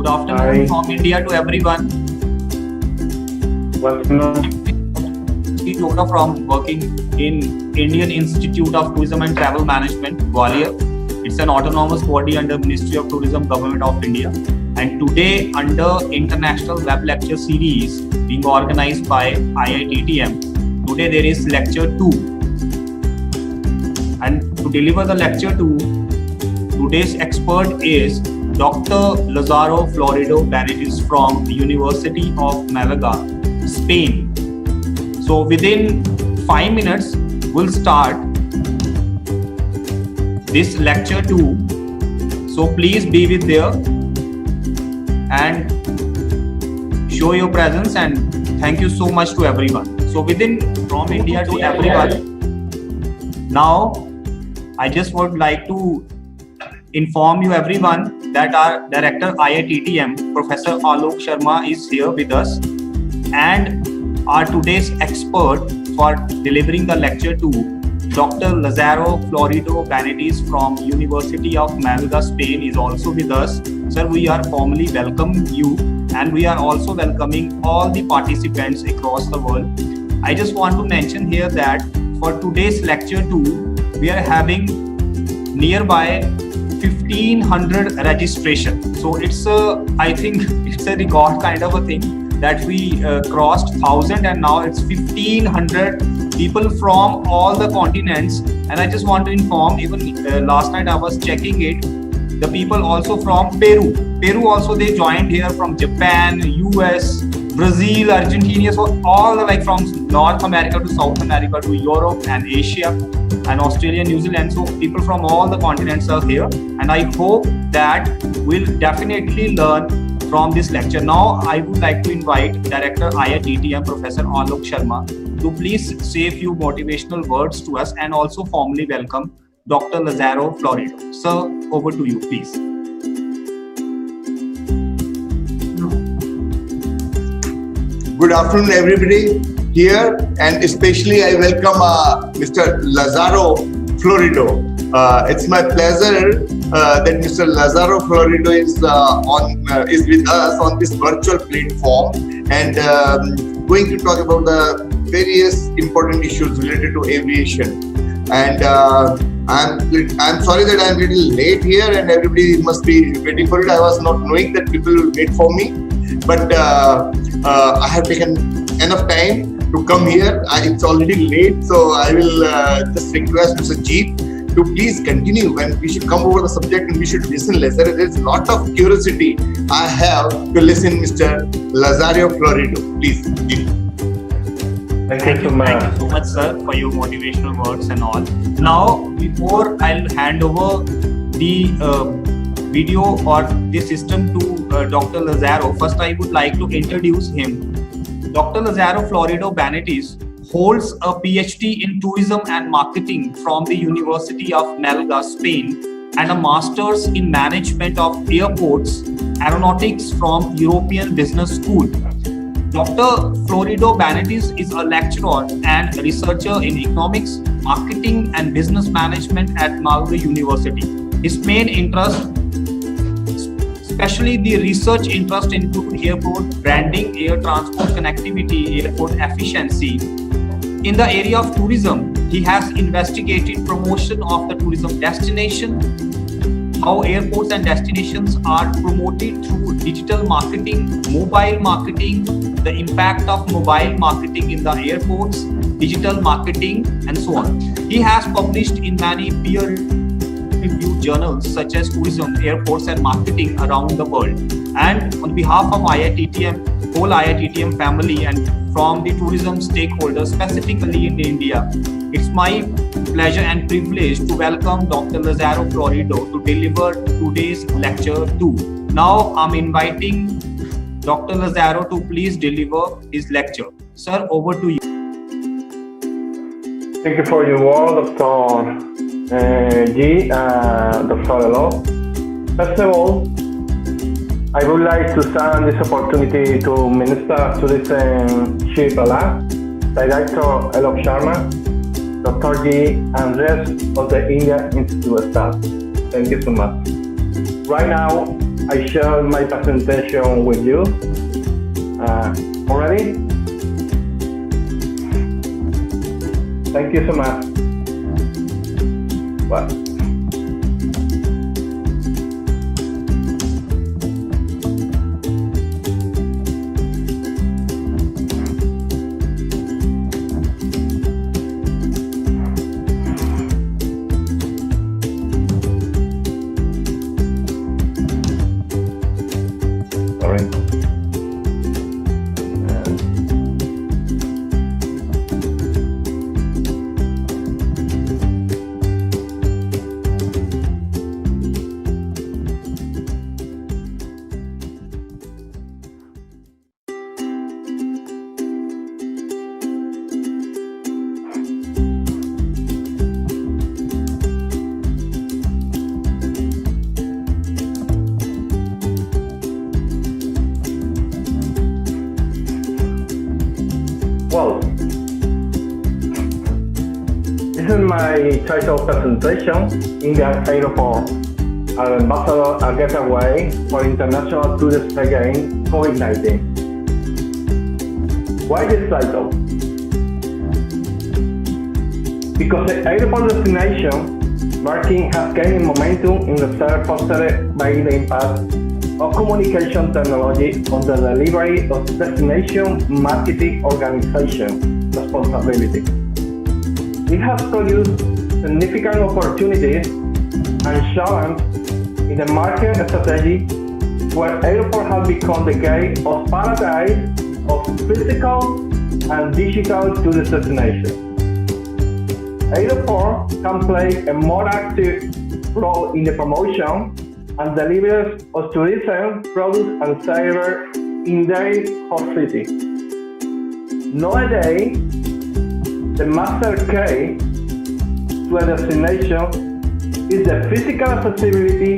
Good afternoon Hi, from India to everyone. welcome. Sri Chopra from working in Indian Institute of Tourism and Travel Management, Gwalior. It's an autonomous body under Ministry of Tourism, Government of India. And today, under International Web Lecture Series being organized by IITTM, today there is lecture 2. And to deliver the lecture 2, today's expert is Dr. Lazaro Florido Benitez from the University of Malaga, Spain. So within 5 minutes, we'll start this lecture 2. So please be with there and show your presence, and thank you so much to everyone. So from India to everyone. Now, I just would like to inform you everyone that our director IITTM, Professor Alok Sharma, is here with us, and our today's expert for delivering the lecture 2, Dr. Lazaro Florido Benitez from University of Malaga, Spain, is also with us. Sir, we are formally welcoming you, and we are also welcoming all the participants across the world. I just want to mention here that for today's lecture 2, we are having nearby 1500 registration. So I think it's a record kind of a thing that we crossed 1000, and now it's 1500 people from all the continents. And I just want to inform, even last night I was checking it, the people also from Peru also they joined here, from Japan, US, Brazil, Argentina, so all like from North America to South America to Europe and Asia and Australia, New Zealand. So people from all the continents are here, and I hope that we'll definitely learn from this lecture. Now I would like to invite Director IITTM, Professor Alok Sharma, to please say a few motivational words to us, and also formally welcome Dr. Lazaro Florido. Sir, over to you, please. Good afternoon, everybody here, and especially I welcome Mr. Lazaro Florido. It's my pleasure that Mr. Lazaro Florido is with us on this virtual platform, and going to talk about the various important issues related to aviation. And I'm sorry that I'm a little late here, and everybody must be waiting for it. I was not knowing that people will wait for me, but I have taken enough time to come here. It's already late, so I will just request Mr. Jeep to please continue, and we should come over the subject and we should listen less. There is a lot of curiosity I have to listen Mr. Lazaro Florido. Please, Jeep. Thank you so much. Thank you so much, sir, for your motivational words and all. Now, before I'll hand over the video or the system to Dr. Lazaro, first I would like to introduce him. Dr. Lazaro Florido Benitez holds a PhD in Tourism and Marketing from the University of Malaga, Spain, and a Master's in Management of Airports Aeronautics from European Business School. Dr. Florido Benitez is a lecturer and researcher in economics, marketing, and business management at Malaga University. His main interest, especially the research interest, include airport branding, air transport connectivity, airport efficiency. In the area of tourism, he has investigated promotion of the tourism destination, how airports and destinations are promoted through digital marketing, mobile marketing, the impact of mobile marketing in the airports, digital marketing, and so on. He has published in many peer-reviewed journals such as Tourism, Airports, and Marketing around the world. And on behalf of IITTM, whole IITTM family, and from the tourism stakeholders, specifically in India, it's my pleasure and privilege to welcome Dr. Lazaro Florido to deliver today's lecture 2. Now I'm inviting Dr. Lazaro to please deliver his lecture. Sir, over to you. Thank you for your word, Dr. G, Dr. Alok. First of all, I would like to send this opportunity to Minister Tourism Shri Pala, Director Alok Sharma, Dr. G, and rest of the India Institute staff. Thank you so much. Right now, I share my presentation with you already. Thank you so much. Well. Well, this is my title presentation, Indian Airport, an ambassador, a getaway for international tourists against COVID-19. Why this title? Because the airport destination marketing has gained momentum in the sector fostered by the impact of communication technology on the delivery of destination marketing organization responsibility. It has produced significant opportunities and challenges in the market strategy where airport has become the gate of paradise of physical and digital tourist destination. Airport can play a more active role in the promotion and delivery of tourism products and services in their host city. Nowadays, the master key to a destination is the physical accessibility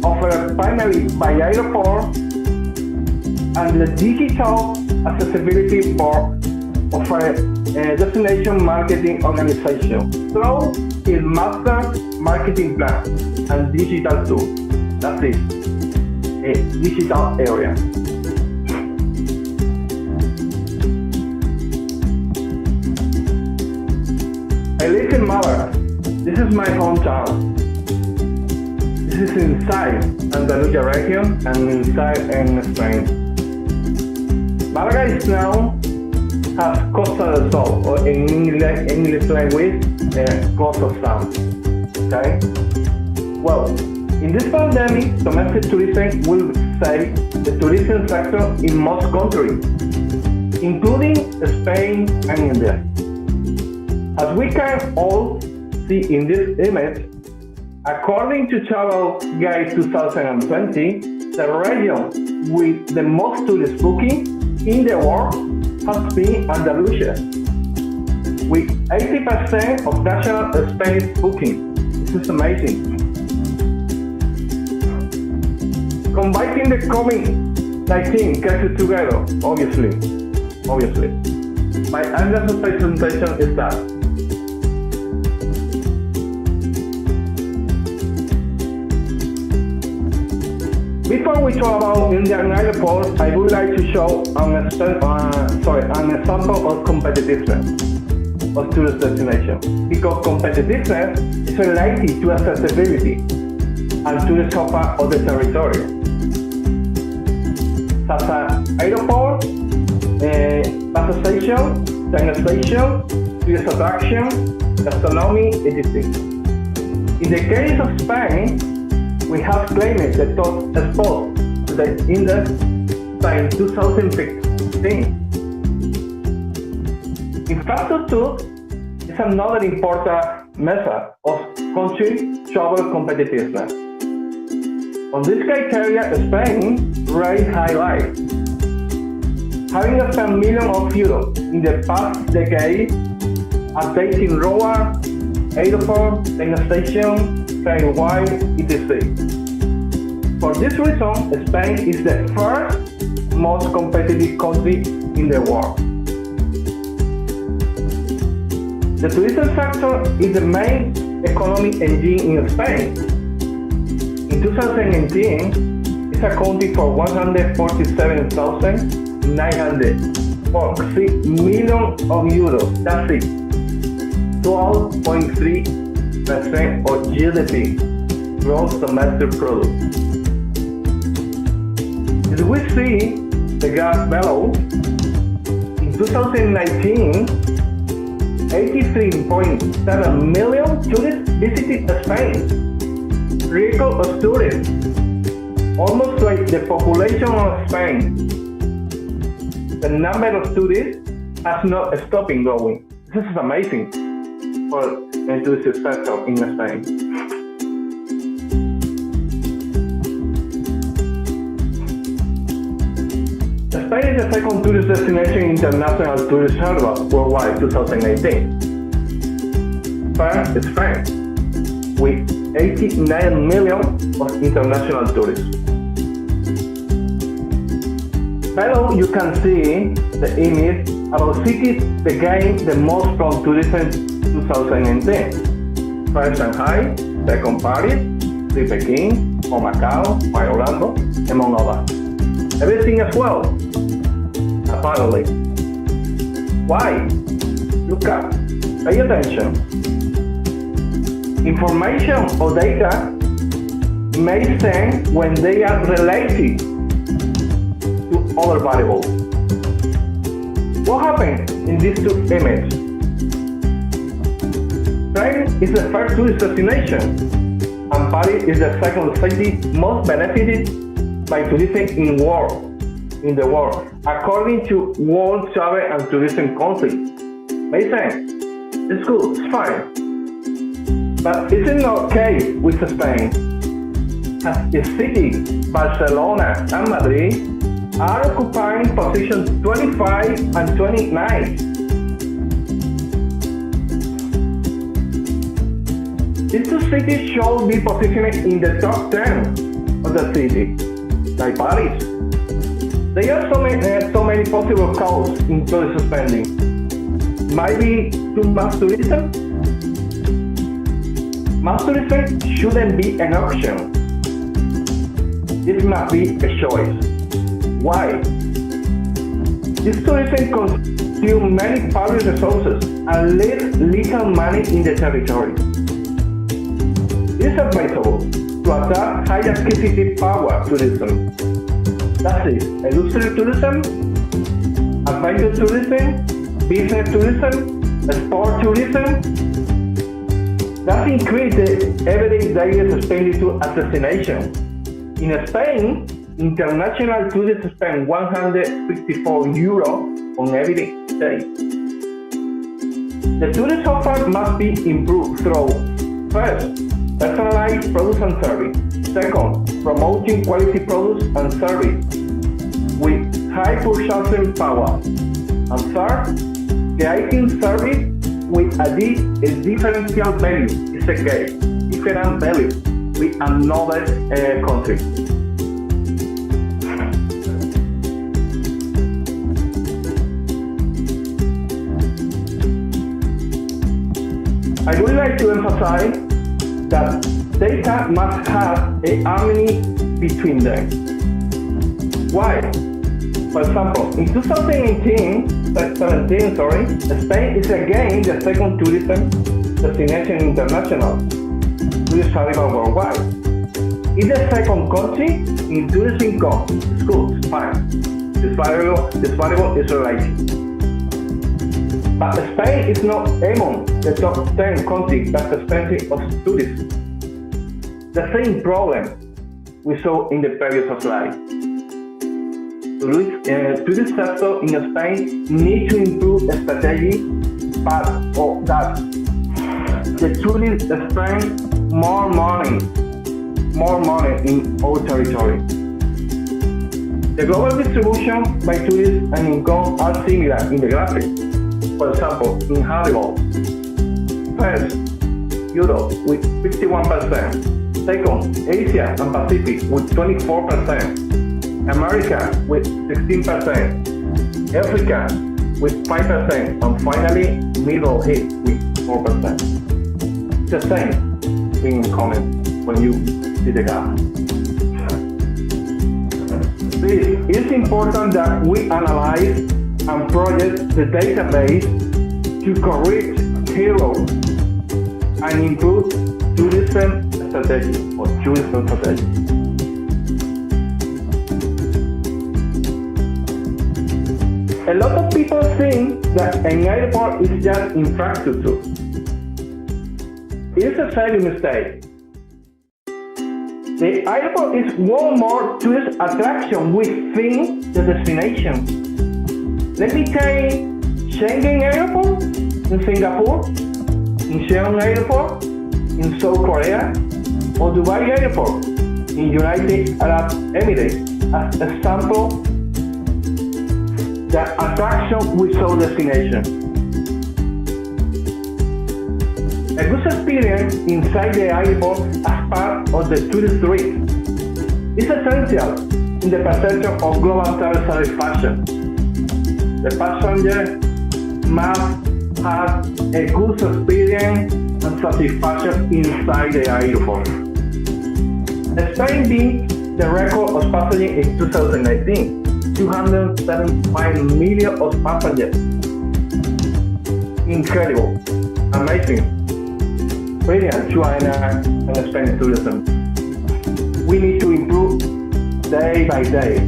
offered primarily by airport and the digital accessibility of a destination marketing organization through its master marketing plan and digital tools. That's it, a digital area. I live in Malaga. This is my hometown. This is inside Andalusia region and inside in Spain. Malaga is now has Costa del Sol, or in English language, Costa Sun. Okay? Well, in this pandemic, domestic tourism will say the tourism sector in most countries, including Spain and India. As we can all see in this image, according to Travel Guide 2020, the region with the most tourist booking in the world has been Andalusia, with 80% of national space booking. This is amazing. Combining the COVID-19 cases together, obviously. My Anderson presentation is that. Before we talk about Indian airports, I would like to show an example of competitiveness of tourist destination. Because competitiveness is related to accessibility and tourist offer of the territory, such as airport, bus station, train station, tourist attraction, gastronomy, etc. In the case of Spain, we have claimed the top spot to the index in 2015. Infrastructure is another important measure of country travel competitiveness. On this criteria, Spain rates highlight, having spent millions of euros in the past decade updating road, airport, train station, railway, etc. For this reason, Spain is the first most competitive country in the world. The tourism sector is the main economic engine in Spain. In 2018, is accounting for 147,946 million of euros. That's it. 12.3% of GDP, gross domestic product. As we see the graph below, in 2019, 83.7 million tourists visited Spain. Record of tourists, almost like the population of Spain. The number of tourists has not stopped growing. This is amazing for the tourism sector in Spain. Spain is the second tourist destination international tourist hub worldwide 2018. First is France, with 89 million of international tourists. Below you can see the image about cities that gained the most from tourism 2018. First Shanghai, second Paris, third Peking, or Macau, or Orlando, among others. Everything as well, apparently. Why? Look up, pay attention. Information or data makes sense when they are related to other variables. What happened in these two images? Spain is the first tourist destination, and Paris is the second city most benefited by tourism in the world, according to World Travel and Tourism Council. Makes sense? It's good, it's fine. But it's not okay with Spain, as the city, Barcelona and Madrid are occupying positions 25 and 29. These two cities should be positioned in the top 10 of the city, like Paris. There are so many possible causes in tourist spending. Might be too much tourism. Mass tourism shouldn't be an option. This must be a choice. Why? This tourism consumes many public resources and leaves little money in the territory. It is advisable to adopt high acquisitive power tourism. That is, industrial tourism, adventure tourism, business tourism, sport tourism. That increase the everyday daily expenditure as destination. In Spain, international tourists spend 154 euro on every day. The tourist offer must be improved through, first, personalized products and service. Second, promoting quality products and service with high purchasing power. And third, creating service with a differential value, it's okay, different value with another country. I would like to emphasize that data must have a harmony between them. Why? For example, in 2017, Spain is again the second tourism destination international tourist arrival worldwide. It's the second country in tourist income. It's good, it's fine. This variable is related. But Spain is not among the top 10 countries that's expensive of tourists. The same problem we saw in the previous slide. Tourist sector in Spain need to improve strategy, but that the tourists spend more money in our territory. The global distribution by tourists and income are similar in the graphic. For example, in Hannibal, first, Europe with 51%, second, Asia and Pacific with 24%, America with 16%, Africa with 5%, and finally, Middle East with 4%. It's the same thing in common when you see the graph. it's important that we analyze and project the database to correct errors and improve tourism strategy or tourism strategy. A lot of people think that an airport is just infrastructure. It's a silly mistake. The airport is one more tourist attraction within the destination. Let me take Schengen Airport in Singapore, Incheon Airport in South Korea, or Dubai Airport in United Arab Emirates as example the attraction without destination. A good experience inside the airport as part of the tourist trip is essential in the perception of global travel satisfaction. The passenger must have a good experience and satisfaction inside the airport. Spain beat the record of passengers in 2019, 275 million of passengers. Incredible, amazing. Brilliant China and Spanish tourism. We need to improve day by day.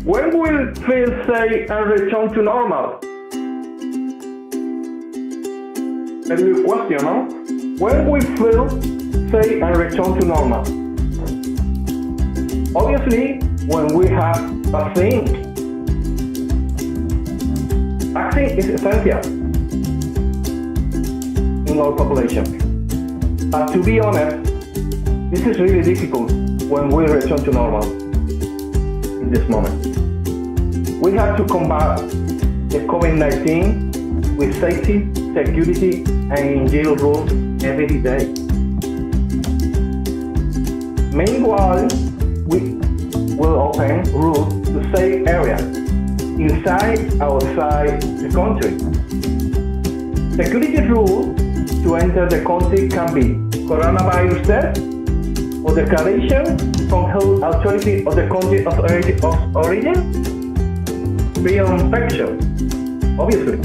When will feel safe and return to normal? A new question, no? When we feel safe and return to normal? Obviously, when we have vaccine. Vaccine is essential in our population. But to be honest, this is really difficult when we return to normal in this moment. We have to combat the COVID-19 with safety, security, and in-jail rules every day. Meanwhile, we will open rules to safe areas inside, outside the country. Security rules to enter the country can be coronavirus test or declaration from health authority of the country of origin, pre-infection, obviously.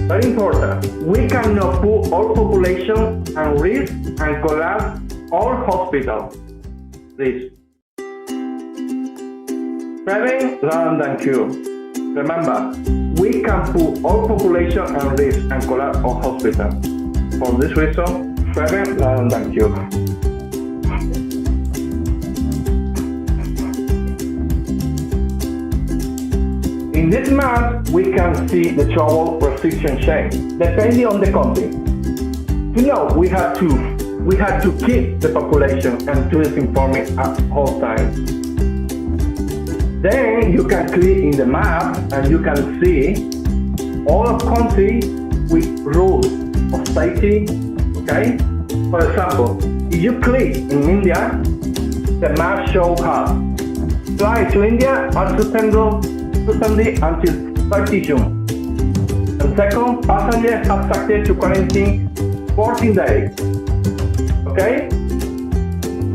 Very important, we cannot put our population at risk and collapse our hospital. Please. Prevent rather than cure. Remember, we can put our population at risk and collapse our hospital. For this reason, prevent rather than cure. In this map, we can see the travel restriction chain, depending on the country. You know, we have to keep the population and tourists informed at all times. Then you can click in the map and you can see all of countries with rules of safety, okay? For example, if you click in India, the map shows us flights to India are suspended until 30 June. And second, passengers are subject to quarantine 14 days, okay?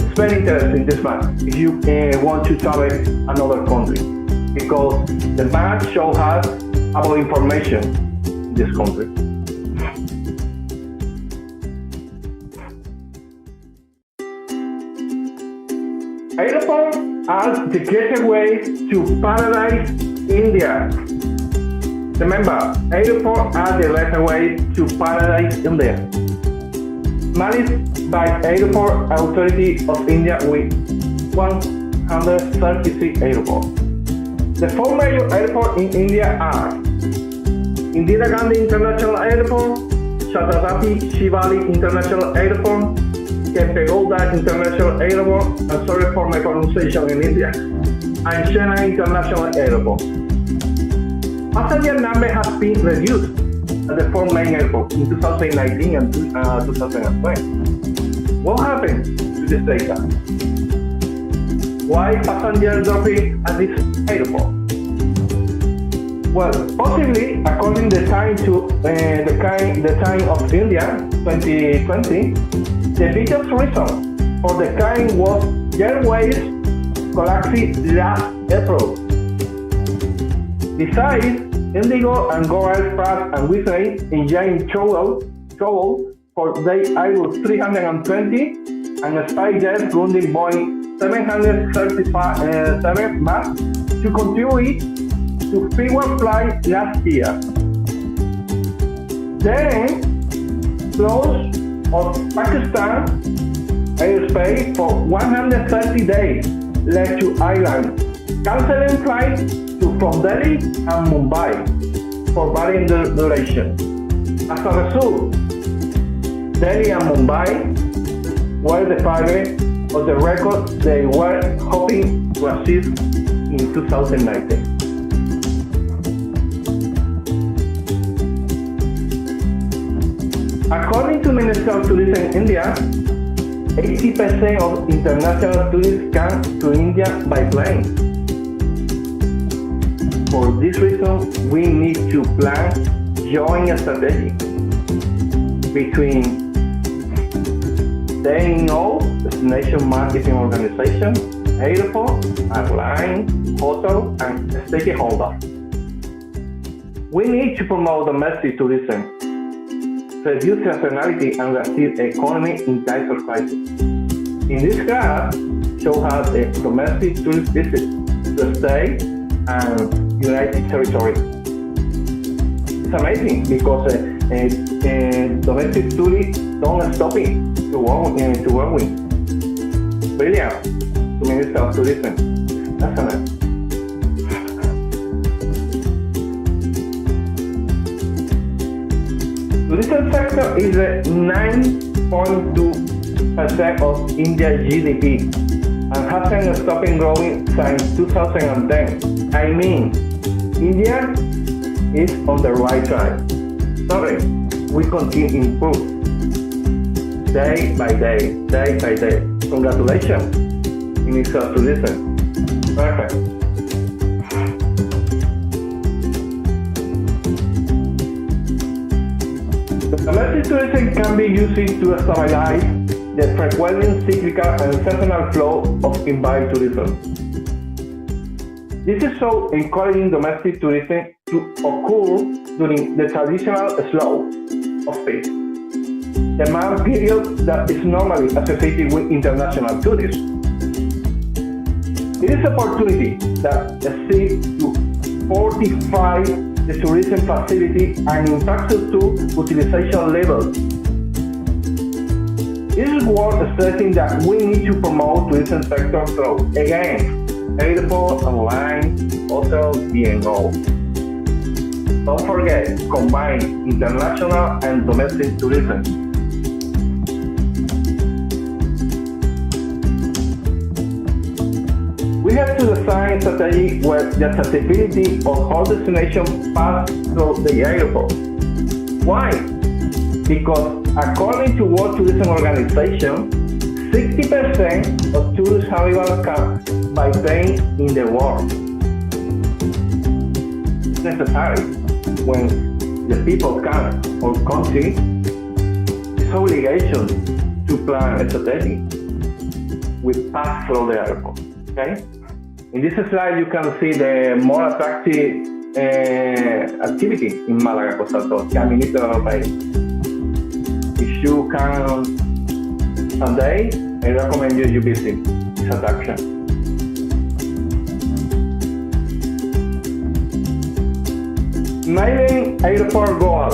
It's very interesting, this map, if you want to travel another country, because the map shows us about information in this country. Airports are the gateway to Paradise India. Remember, airports are the gateway to Paradise India. Managed by Airport Authority of India with 136 airports. The four major airports in India are Indira Gandhi International Airport, Chhatrapati Shivaji International Airport, Kempegowda International Airport, and sorry for my pronunciation in India, and Chennai International Airport. Passenger number has been reduced at the four main airports in 2019 and 2020. What happened to this data? Why passengers dropping at this airport? Well, possibly, according the time to the time of India 2020, the biggest reason for the kind was airways collapsing last April. Besides, Indigo and Go Aircraft and Wizz enjoying trouble for their Airbus 320 and SpiceJet grounding Boeing 737 MAX to contribute to fewer flights last year. Then, close of Pakistan airspace for 130 days led to Ireland canceling flights from Delhi and Mumbai for varying duration. As a result, Delhi and Mumbai were deprived of the record they were hoping to achieve in 2019. According to Minister of Tourism in India, 80% of international tourists come to India by plane. For this reason, we need to plan joint strategy between DNO, Destination Marketing Organization, airport, airline, hotel, and stakeholders. We need to promote domestic tourism, reduce seasonality, and reactive economy in times of crisis. In this graph, show how the domestic tourist visits the state and United Territories. It's amazing because domestic tourists don't stop it to work. Brilliant to Minister of Tourism. Excellent. Tourism sector is 9.2% of India's GDP and hasn't stopped growing since 2010. I mean, India is on the right track. Sorry, we continue to improve day by day. Congratulations, Minister of Tourism. Perfect. Domestic tourism can be used to stabilize the frequent cyclical and seasonal flow of inbound tourism. This is so encouraging domestic tourism to occur during the traditional slow of peak, the month period that is normally associated with international tourism. It is an opportunity that exceeds to 45 the tourism facility and infrastructure utilization levels. It is worth stressing that we need to promote tourism sector through, again, airport, airline, hotel, DNO. Don't forget, combine international and domestic tourism. We have to design a strategy where the accessibility of all destinations pass through the airport. Why? Because according to World Tourism Organization, 60% of tourist arrivals come by plane in the world. It's necessary when the people come or country, it's obligation to plan a strategy with pass through the airport. Okay? In this slide, you can see the more attractive activity in Málaga, Costa Rica, Caminito Europeo. If you can someday, I recommend you visit this attraction. Maiden Airport Goal.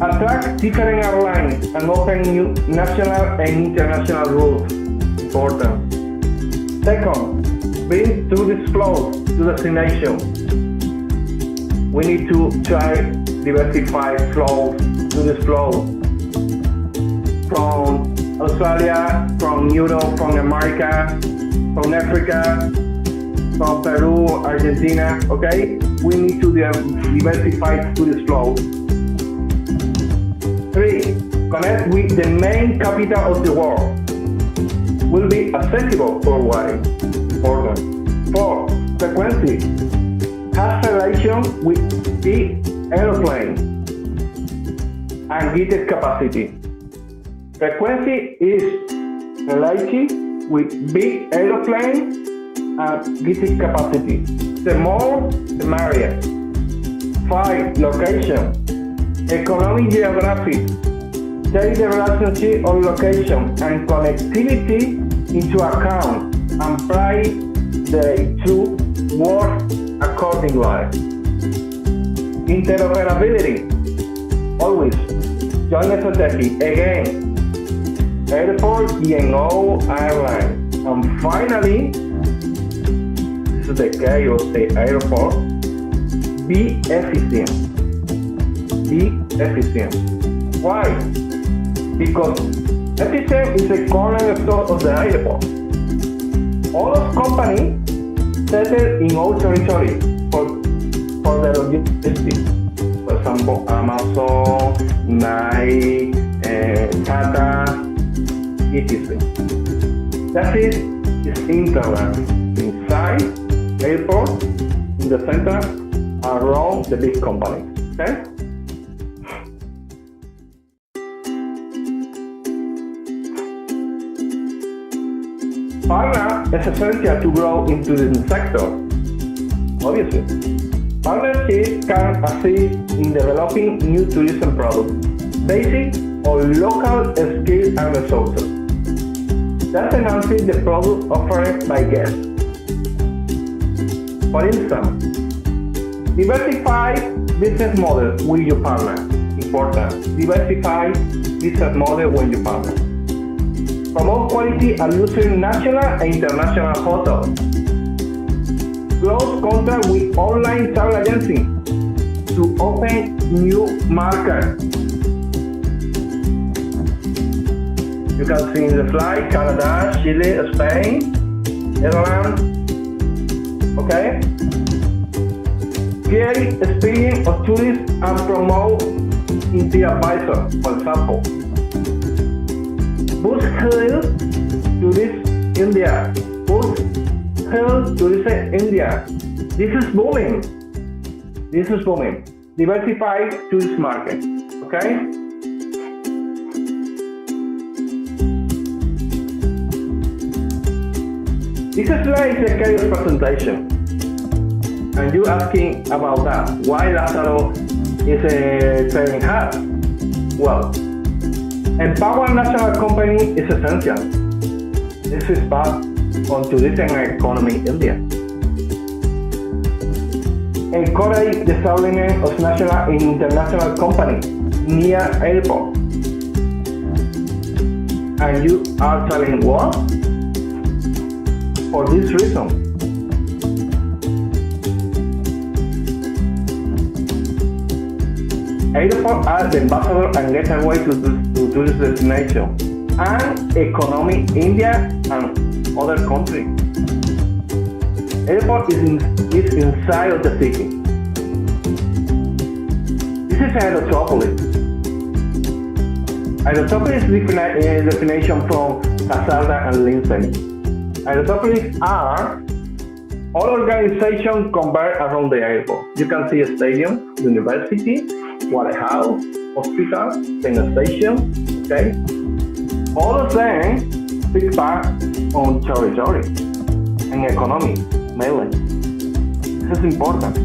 Attract different airlines and open new national and international routes. Important. Second, bring tourist flow to destination. We need to try diversify flow, tourist flow from Australia, from Europe, from America, from Africa, from Peru, Argentina. Okay, we need to diversify tourist flow. 3. Connect with the main capital of the world. Will be accessible worldwide. Important. 4. frequency has relation with the airplane and gated capacity. Frequency is related with big airplane and gated capacity. The more, the merrier. 5. Location. Economic geographic. Take the relationship of location and connectivity into account and apply the two words accordingly. Interoperability. Always. Joint strategy. Again. Airport, E&O, airline. And finally, this is the case of the airport, be efficient. Be efficient. Why? Because efficient is the cornerstone of the airport. All of companies settle in all territory for the logistics. For example, Amazon, Nike, Tata, etc. That is internet inside airport, in the center, around the big companies. Okay? Partner is essential to grow into this sector. Obviously, partnerships can assist in developing new tourism products, basic or local skills and resources. That enhances the product offered by guests. For instance, diversify business model with your partner. Important. Diversify business model with your partner. Promote quality and luxury national and international hotels. Close contract with online travel agencies to open new markets. You can see in the slide Canada, Chile, Spain, Ireland. Okay? Create experience of tourists and promote inter-advisor, for example. Boost Hill Tourism India. Boost Hill Tourism India. This is booming. This is booming. Diversify tourist market. Okay? This slide is a case presentation. And you asking about that. Why Lazaro is training hard? Well, empower national company is essential. This is part on tourism and economy in India. Encourage the development of national and international companies near airport. And you are telling what? For this reason. Airports are the ambassador and gateway to tourist destination and economy India and other countries. Airport is inside of the city. This is Aerotropolis. Aerotropolis is definition from Casada and Lindsay. Aerotropolis are all organizations converged around the airport. You can see a stadium, university, water house, hospital, train station, okay? All of them take part on territory and economy, mainly. This is important.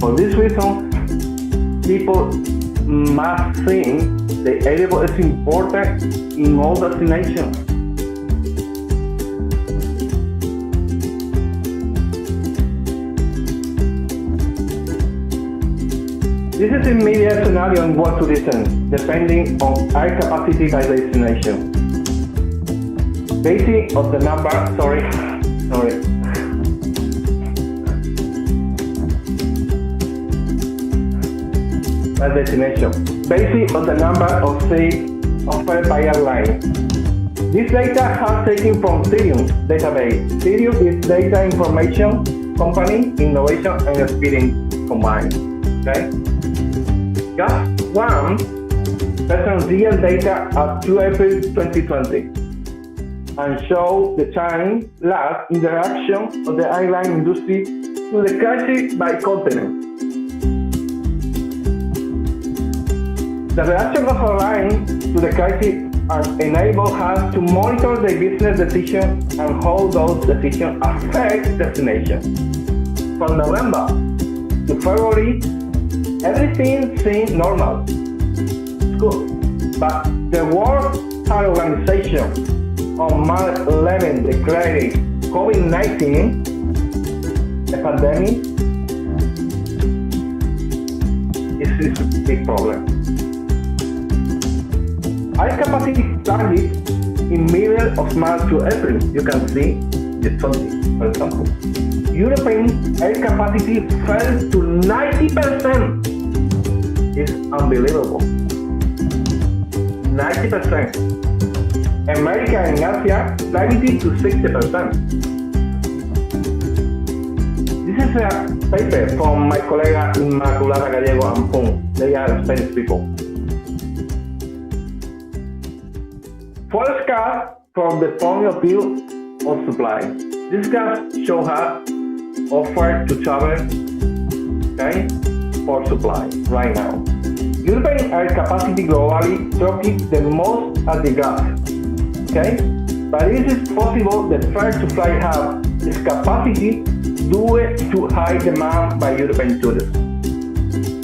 For this reason, people must think the airport is important in all destinations. This is immediate scenario in what tourism, depending on air capacity by destination. Basic of the number, sorry. By destination. Basic of the number of seats offered by airline. This data has taken from Cirium database. Cirium is data information company, innovation and experience combined. Okay? Just one present real data up to April 2020. and show the time lapse in the reaction of the airline industry to the crisis by continent. The reaction of airlines to the crisis enable us to monitor the business decisions and how those decisions affect destinations. From November to February, everything seemed normal. It's good. But the World Health Organization on March 11 declared COVID-19 a pandemic. This is a big problem. Air capacity started in middle of March to April. You can see the 20, for example. European air capacity fell to 90%. It's unbelievable. 90%. America and Asia plummeted to 60%. This is a paper from my colleague Inmaculada Gallego and Pung. They are Spanish people. Forecast from the point of view of supply. This graph shows us offer to travel, okay, for supply right now. European air capacity globally dropped the most at the graph, okay? But it is possible the first to fly hub its capacity due to high demand by European tourists.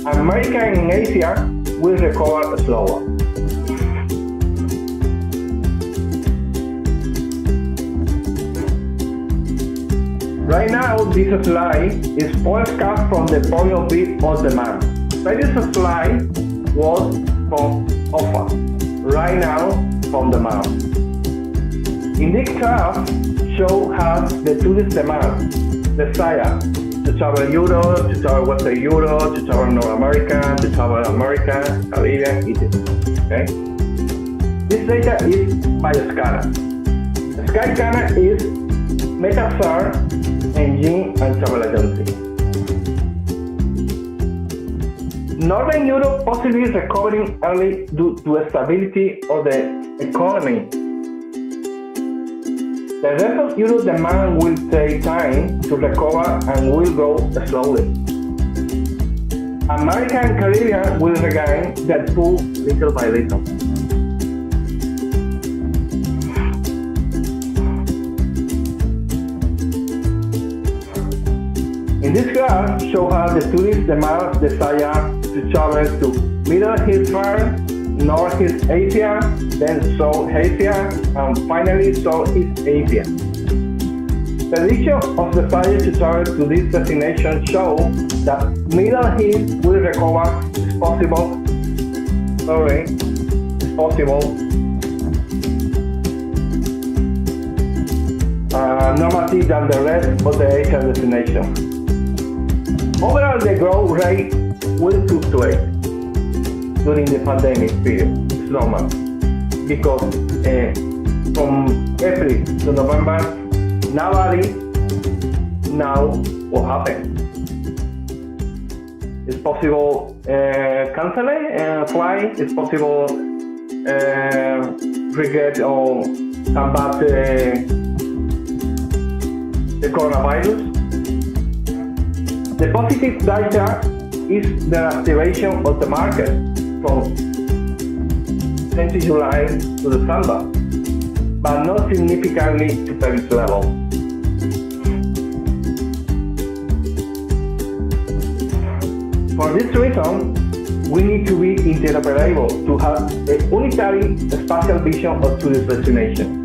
America and Asia will recover slower. Right now, this slide is forecast from the point of view of demand. Previous slide was from offer. Right now, from demand. In this graph, show us the tourist demand, desire to travel Europe, to travel Western Europe, to travel North America, to travel America, Caribbean, Egypt. Okay. This data is by Skyscanner. Skyscanner is Metastar engine and travel agency. Northern Europe possibly recovering early due to stability of the economy. The rest of Europe demand will take time to recover and will grow slowly. America and Caribbean will regain their pull little by little. In this graph, show how the tourist demand desire to travel to Middle East first, Northeast Asia, then South Asia, and finally Southeast Asia. Prediction of the desire to travel to this destination show that Middle East will recover is possible. Normative than the rest of the Asian destination. Overall, the growth rate will fluctuate during the pandemic period. It's normal because from April to November, nobody knows what happened. It's possible canceling flight. It's possible regret or come back the coronavirus. The positive data is the activation of the market from 20 July to December, but not significantly to previous level. For this reason, we need to be interoperable to have a unitary spatial vision of tourist destination.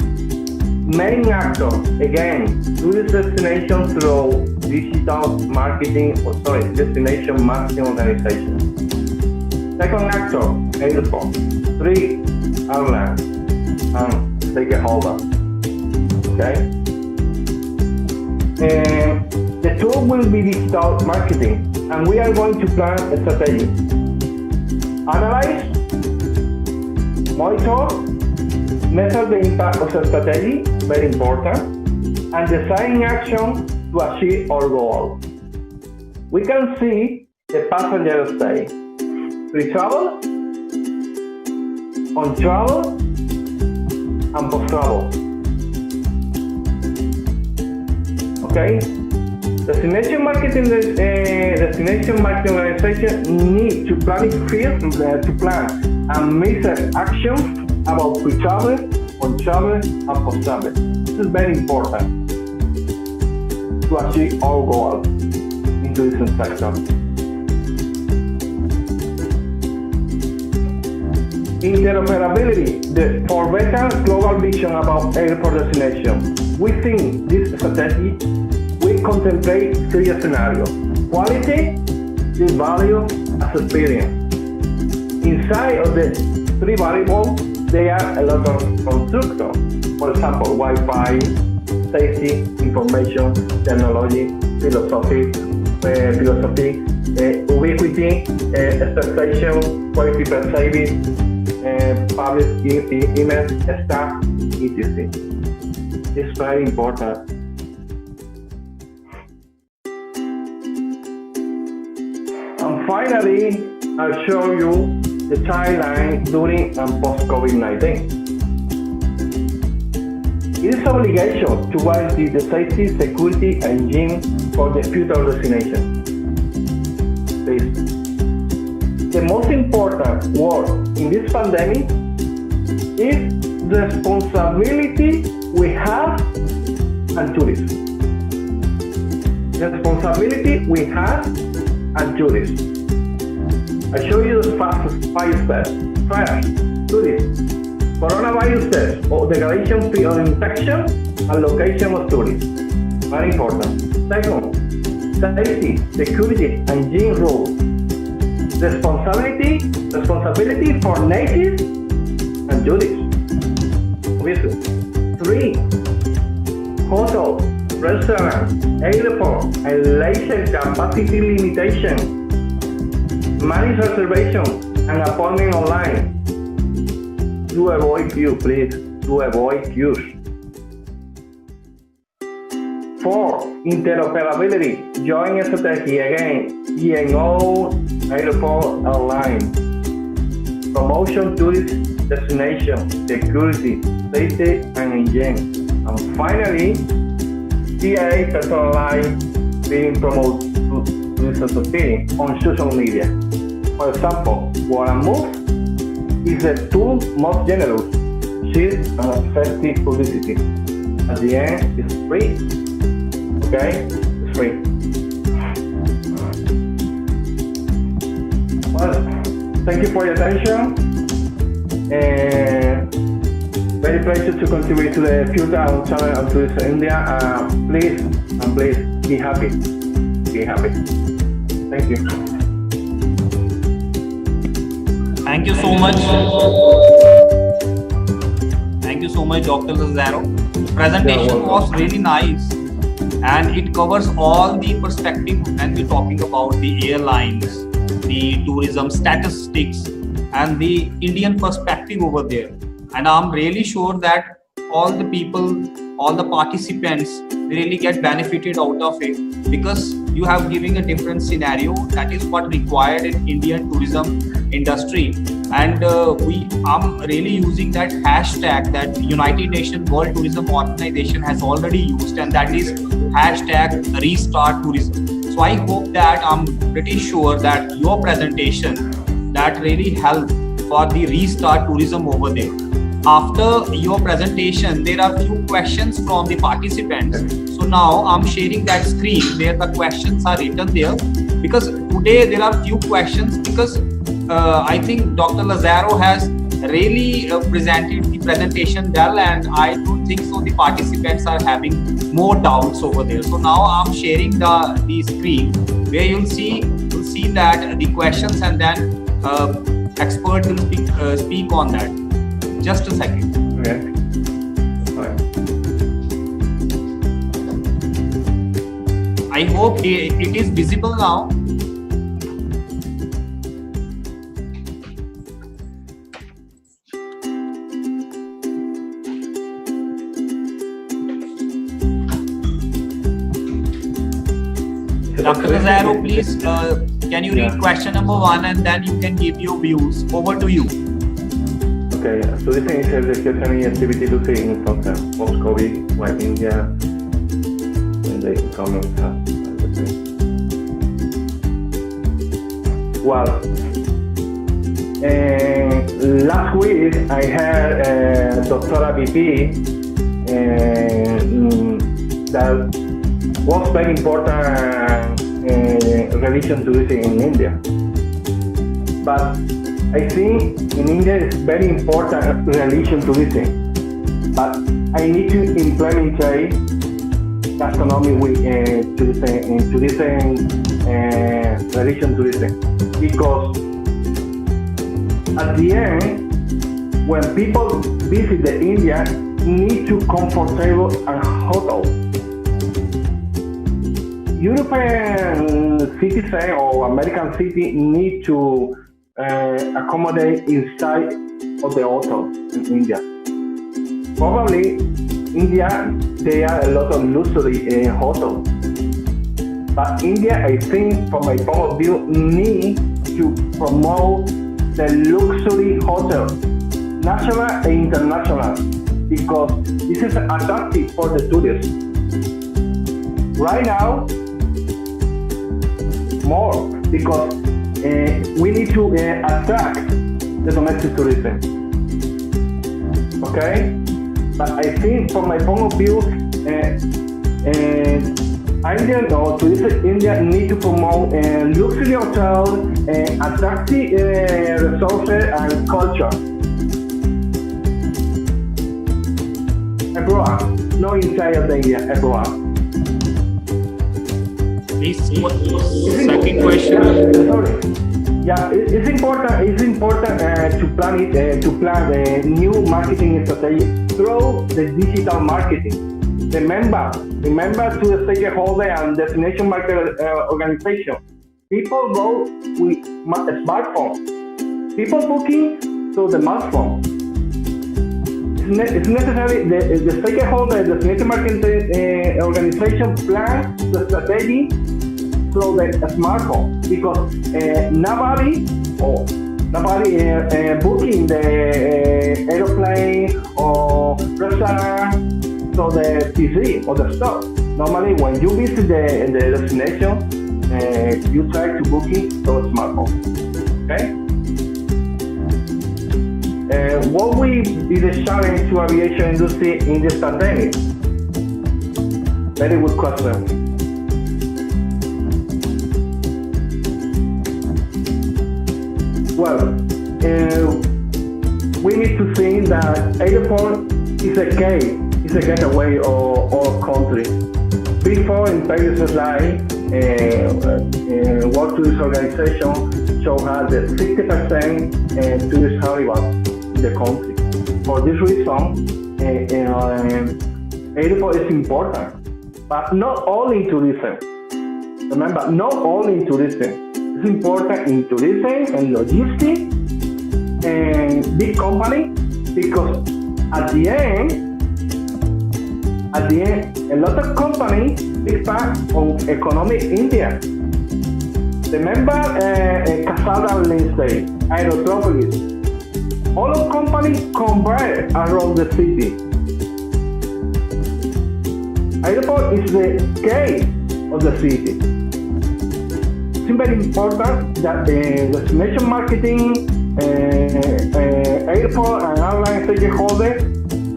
Main actor, again, tourist destination through digital marketing, destination marketing organization. Second actor, airport. 3, airline and stakeholder. Okay? The tool will be digital marketing, and we are going to plan a strategy. Analyze, monitor, measure the impact of the strategy, very important, and design action to achieve our goal. We can see the passenger stay, pre-travel, on travel, and post-travel. Okay. Destination marketing organization need to plan and make actions about pre-travel, on-travel, and post-travel. This is very important to achieve our goals in tourism sector. Interoperability for better global vision about airport destination. Within this strategy, we contemplate three scenarios: quality, the value, and experience. Inside of the three variables, there are a lot of constructions. For example, Wi-Fi, safety, information, technology, philosophy, ubiquity, expectation, quality per service, public image, staff, etc. It's very important. And finally, I'll show you the timeline during and post-COVID-19. It is obligation to guarantee the safety, security, and hygiene for the future destination. Please. The most important word in this pandemic is the responsibility we have and tourism. The responsibility we have and tourism. I show you the five steps. First, tourism. Coronavirus test or declaration free of infection and location of tourism. Very important. Second, safety, security, and hygiene rules. Responsibility for natives and tourists. Obviously. 3. Hotel, restaurant, airport, and leisure capacity limitation. Manage reservation and appointment online. To avoid queue, please. To avoid queues. 4. Interoperability. Join strategy again. ENO, airport, online. Promotion, tourist destination, security, safety, and hygiene. And finally, CIA personalized being promoted to society on social media. For example, Guaramove is the tool most generous, cheap, and effective publicity. At the end, it's free. Okay? It's free. Well, thank you for your attention. Very pleasure to contribute to the future of travel and tourism in India. Please be happy. Be happy. Thank you. Thank you so much. Thank you so much, Dr. Lazaro. The presentation was really nice and it covers all the perspective when we're talking about the airlines, the tourism statistics, and the Indian perspective over there. And I'm really sure that all the people, all the participants really get benefited out of it, because you have given a different scenario. That is what required in Indian tourism industry. And I'm really using that hashtag that United Nations World Tourism Organization has already used, and that is hashtag Restart Tourism. So I hope that, I'm pretty sure that your presentation that really helped for the Restart Tourism over there. After your presentation, there are few questions from the participants. So now I'm sharing that screen where the questions are written there, because today there are few questions, because I think Dr. Lazaro has really presented the presentation well, and I don't think so the participants are having more doubts over there. So now I'm sharing the screen where you'll see that the questions, and then expert will speak on that. Just a second. Okay. Fine. I hope it is visible now. Dr. Lazaro, please, can you read question number 1 and then you can give your views. Over to you. Okay, tourism is a discretionary activity to see in content post-COVID, while India the e-commerce. Well, last week I had Dr. VP that was very important religion tourism in India. But I think in India it's very important religion tourism. But I need to implement gastronomy with tourism, religion tourism, because at the end, when people visit the India, need to comfortable and hotel. European citizen or American city need to accommodate inside of the hotel in India. Probably India, there are a lot of luxury hotels. But India, I think, from my point of view, need to promote the luxury hotel, national and international, because this is attractive for the tourists. Right now, more, because we need to attract the domestic tourism. Okay? But I think from my point of view, Indian or touristic India need to promote luxury hotels, attractive resources and culture. Abroad, not inside of the India, abroad. Please, second question. Sorry. Yeah, it's important. It's important to plan a new marketing strategy through the digital marketing. Remember to the stakeholder and destination market organization. People go with smartphone. People booking through the smartphone. It's necessary the stakeholder, the destination marketing organization plan the strategy through the smartphone, because nobody booking the airplane or restaurant through the PC or the store. Normally, when you visit the destination, you try to book it through a smartphone. Okay. What will be the challenge to aviation industry in this pandemic? Very good question. Well, we need to think that airport is a gateway of our country. Before in previous slide, World Tourism Organization showed us that 60% tourist arrival in the country. For this reason, airport is important, but not only in tourism. Remember, not only in tourism. It's important in tourism and logistics and big company, because at the end, a lot of companies take part on economic India. Remember Casada Lindsay, Aerotropolis. All of companies converge around the city. Airport is the gate of the city. It's very important that the destination marketing, airport and airline stakeholders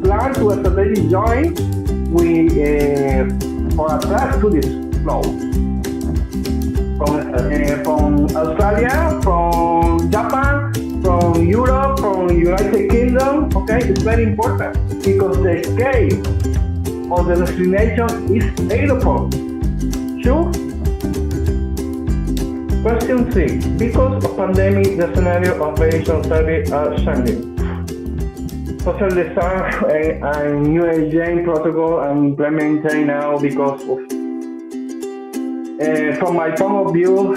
plan to a strategic joint for attract tourist flow from Australia, from Japan, from Europe, from United Kingdom. Okay, it's very important because the scale of the destination is airport. Sure. Question 6. Because of pandemic, the scenario of aviation service are changing. Social distance and new hygiene protocol are implemented now because of. From my point of view,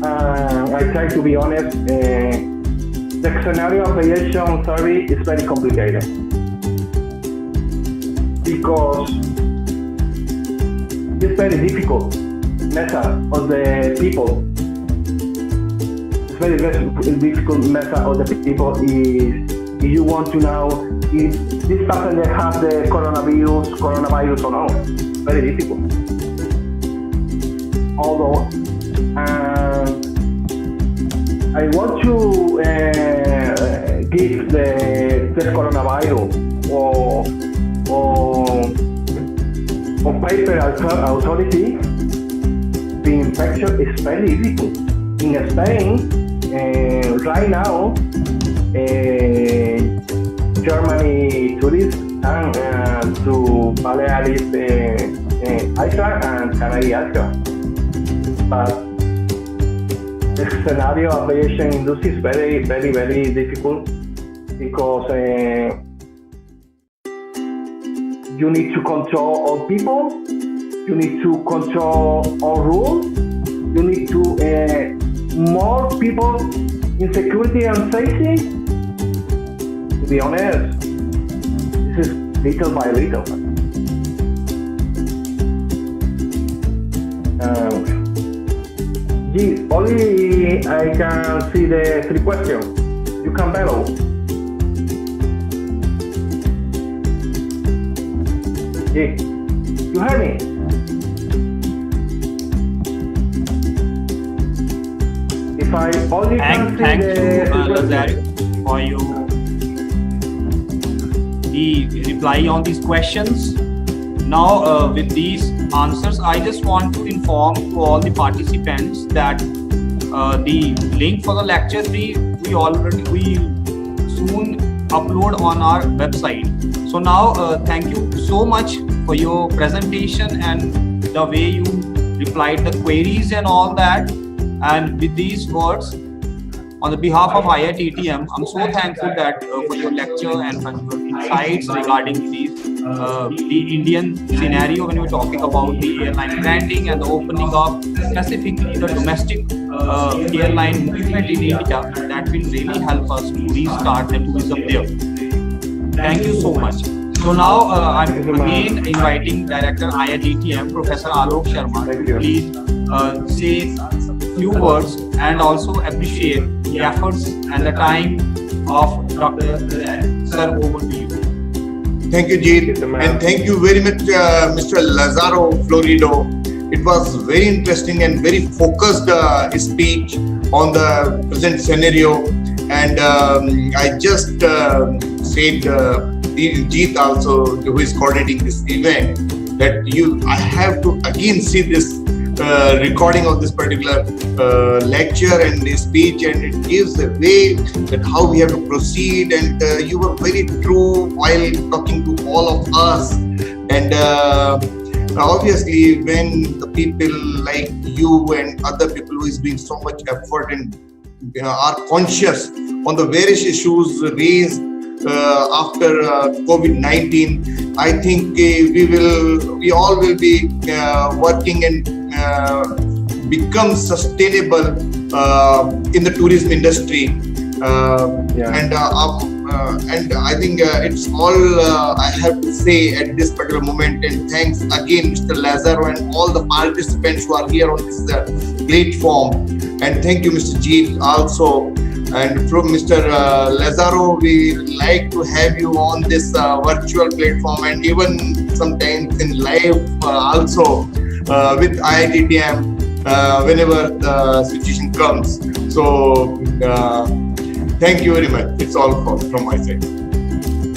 I try to be honest. The scenario of aviation service is very complicated because it's very difficult method of the people. Very difficult method of the people is if you want to know if this person has the coronavirus or not. Very difficult. although I want to give the coronavirus or paper authority. The infection is very difficult. In Spain, right now, Germany tourists and to Balearic Island and Canary Island. But the scenario of aviation industry is very, very, very difficult because you need to control all people, you need to control all rules, you need to more people in security and safety. To be honest, this is little by little. Only I can see the 3 questions. You can below. You heard me? If I only can Thank see you, the Lazario, for your the reply on these questions. Now, with these answers, I just want to inform to all the participants that the link for the lecture 3 we soon upload on our website. So now, thank you so much for your presentation and the way you replied the queries and all that. And with these words, on the behalf of IITTM, I'm so thankful that for your lecture and for your insights regarding the Indian scenario when we're talking about the airline branding and the opening of specifically the domestic airline movement in India. That will really help us to restart the tourism there. Thank you so much. So now I'm again inviting Director IITTM, Professor Alok Sharma, to please say few words and also appreciate the efforts and the time of Dr. Sir. Over to you. Thank you, Jeet, and thank you very much, Mr. Lazaro Florido. It was very interesting and very focused speech on the present scenario. And I just said, Jeet also, who is coordinating this event, that I have to again see this recording of this particular lecture and speech, and it gives a way that how we have to proceed. And you were very true while talking to all of us. And obviously, when the people like you and other people who is doing so much effort and are conscious on the various issues raised after COVID-19, I think we all will be working and become sustainable in the tourism industry. And I think it's all I have to say at this particular moment. And thanks again, Mr. Lazaro, and all the participants who are here on this platform. And thank you, Mr. Jeet, also. And from Mr. Lazaro, we like to have you on this virtual platform and even sometimes in live also with IITTM whenever the situation comes. So thank you very much. It's all from my side.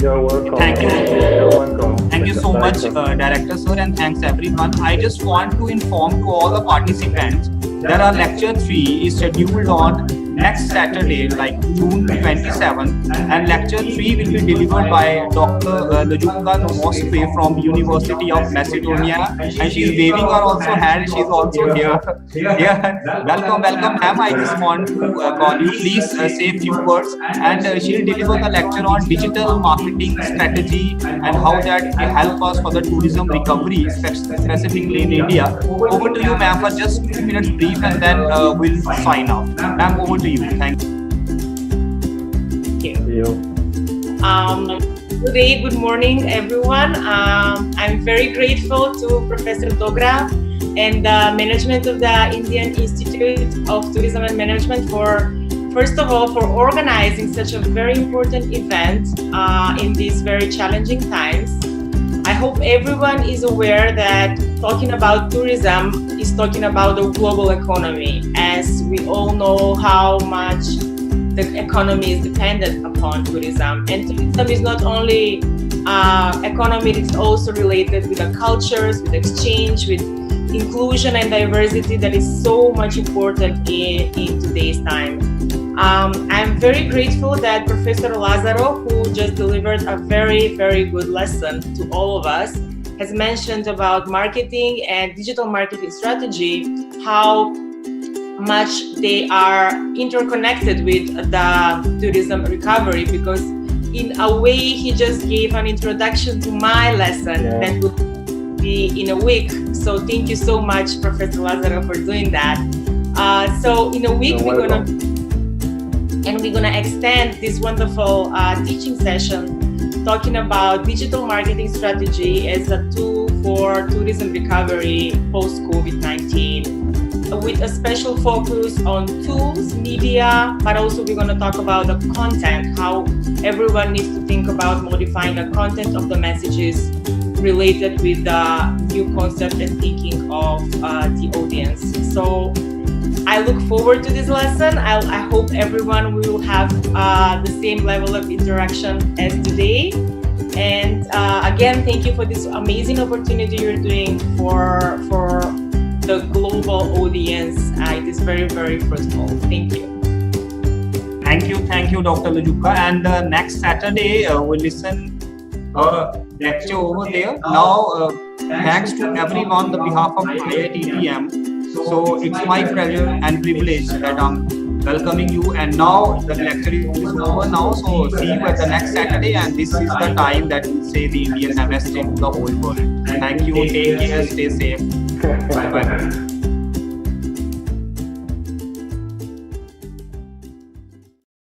You're welcome. Thank you. You're welcome. Thank you so much, Director Sir, and thanks everyone. I just want to inform to all the participants that our lecture 3 is scheduled on next Saturday, like June 27th, and lecture 3 will be delivered by Dr. Ljubka Novosti from University of Macedonia, and she's waving her also hand. She's also here. Yeah. Welcome, ma'am. I just want to call you. Please say a few words, and she'll deliver the lecture on digital marketing strategy and how that will help us for the tourism recovery, specifically in India. Over to you, ma'am, for just 2 minutes brief, and then we'll sign off. Ma'am, over to you. Thank you. Good day, good morning, everyone. I'm very grateful to Professor Dogra and the management of the Indian Institute of Tourism and Management for, first of all, for organizing such a very important event in these very challenging times. I hope everyone is aware that talking about tourism is talking about the global economy, as we all know how much the economy is dependent upon tourism. And tourism is not only economy, it's also related with the cultures, with exchange, with inclusion and diversity that is so much important in today's time. I'm very grateful that Professor Lazaro, who just delivered a very, very good lesson to all of us, has mentioned about marketing and digital marketing strategy, how much they are interconnected with the tourism recovery, because in a way he just gave an introduction to my lesson that would be in a week. So thank you so much, Professor Lazaro, for doing that. So in a week we're gonna extend this wonderful teaching session talking about digital marketing strategy as a tool for tourism recovery post-COVID-19, with a special focus on tools, media, but also we're going to talk about the content, how everyone needs to think about modifying the content of the messages related with the new concept and thinking of the audience. So I look forward to this lesson. I hope everyone will have the same level of interaction as today. And again, thank you for this amazing opportunity you're doing for the global audience. It is very, very fruitful. Thank you. Thank you, Dr. Lajuka. And next Saturday, we'll listen a lecture over there. Now, thanks to everyone on behalf of IIT-TM. So it's my pleasure and privilege that I'm welcoming you. And now the lecture is over now. So see you at the next Saturday. And this is the time that we say the Indian namaste to the whole world. Thank you. Take care. Stay safe. Bye bye.